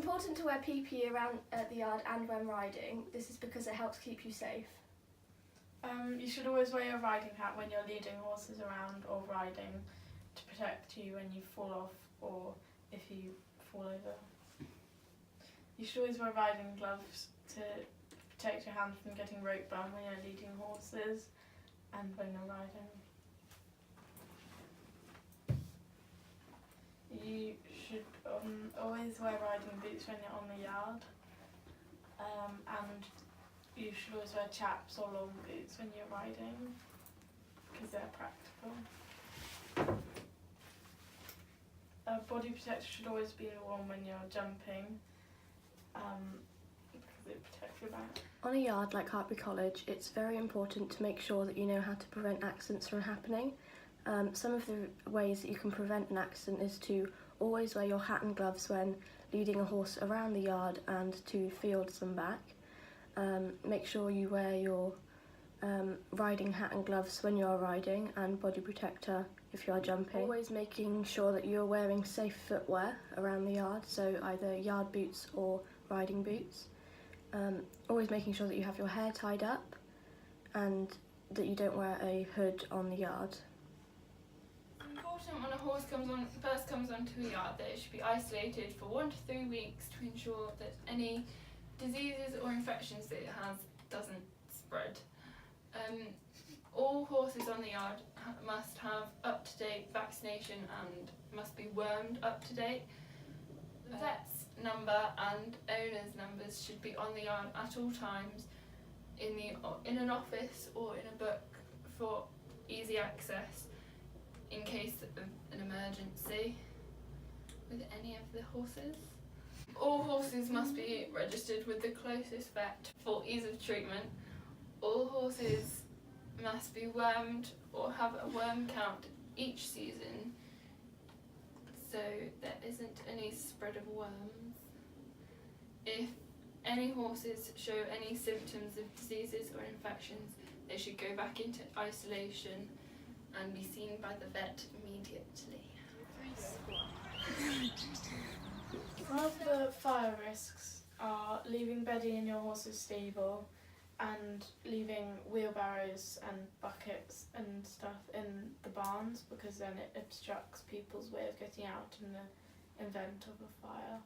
important to wear PPE around the yard and when riding. This is because it helps keep you safe. You should always wear your riding hat when you're leading horses around or riding to protect you when you fall off or if you fall over. You should always wear riding gloves to protect your hand from getting rope burn when you're leading horses and when you're riding. You should always wear riding boots when you're on the yard, and you should always wear chaps or long boots when you're riding because they're practical. A body protector should always be worn when you're jumping because it protects your back. On a yard like Hartpury College, it's very important to make sure that you know how to prevent accidents from happening. Some of the ways that you can prevent an accident is to always wear your hat and gloves when leading a horse around the yard and to fields and back. Make sure you wear your riding hat and gloves when you are riding and body protector if you are jumping. Always making sure that you're wearing safe footwear around the yard, so either yard boots or riding boots. Always making sure that you have your hair tied up and that you don't wear a hood on the yard. It's important when a horse first comes onto a yard that it should be isolated for 1 to 3 weeks to ensure that any diseases or infections that it has doesn't spread. All horses on the yard must have up-to-date vaccination and must be wormed up-to-date. The vet's number and owner's numbers should be on the yard at all times in an office or in a book for easy access in case of an emergency with any of the horses. All horses must be registered with the closest vet for ease of treatment. All horses must be wormed or have a worm count each season so there isn't any spread of worms. If any horses show any symptoms of diseases or infections, they should go back into isolation and be seen by the vet immediately. One of the fire risks are leaving bedding in your horse's stable and leaving wheelbarrows and buckets and stuff in the barns because then it obstructs people's way of getting out in the event of a fire.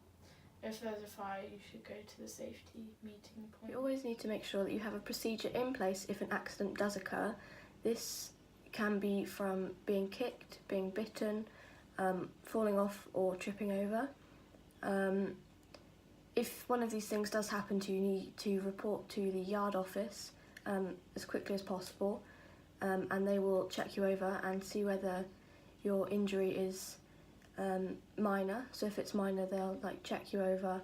If there's a fire, you should go to the safety meeting point. You always need to make sure that you have a procedure in place if an accident does occur. This can be from being kicked, being bitten, falling off or tripping over. If one of these things does happen to you, you need to report to the yard office as quickly as possible, and they will check you over and see whether your injury is minor. So if it's minor, they'll check you over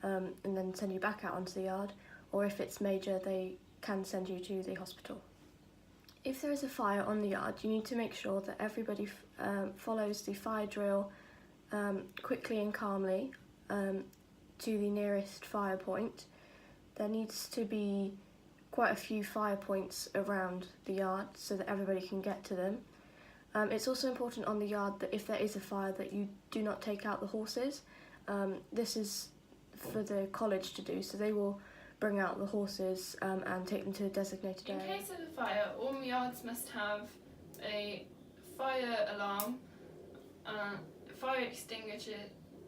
and then send you back out onto the yard, or if it's major, they can send you to the hospital. If there is a fire on the yard, you need to make sure that everybody follows the fire drill quickly and calmly to the nearest fire point. There needs to be quite a few fire points around the yard so that everybody can get to them. It's also important on the yard that if there is a fire that you do not take out the horses. This is for the college to do, so they will bring out the horses and take them to a designated area. In case of a fire, all yards must have a fire alarm, fire extinguisher,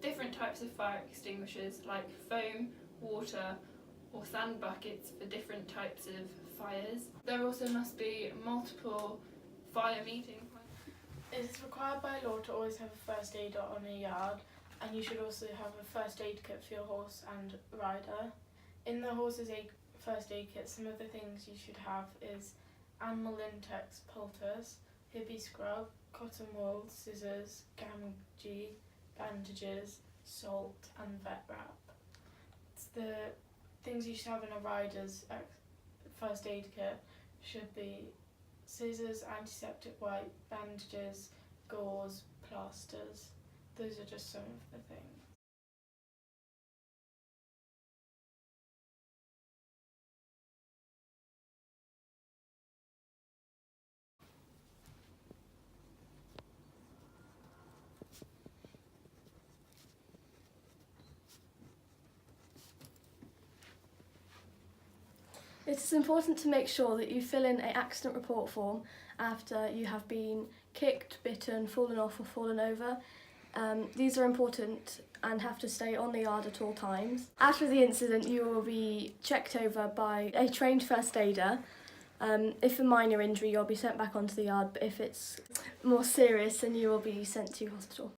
different types of fire extinguishers like foam, water or sand buckets for different types of fires. There also must be multiple fire meeting points. It is required by law to always have a first aider on a yard, and you should also have a first aid kit for your horse and rider. In the horse's first aid kit, some of the things you should have is animal Lintex poultice, hippie scrub, cotton wool, scissors, gamgee, bandages, salt and vet wrap. It's the things you should have in a rider's first aid kit should be scissors, antiseptic wipe, bandages, gauze, plasters. Those are just some of the things. It is important to make sure that you fill in an accident report form after you have been kicked, bitten, fallen off or fallen over. These are important and have to stay on the yard at all times. After the incident, you will be checked over by a trained first aider. If a minor injury, you'll be sent back onto the yard, but if it's more serious, then you will be sent to hospital.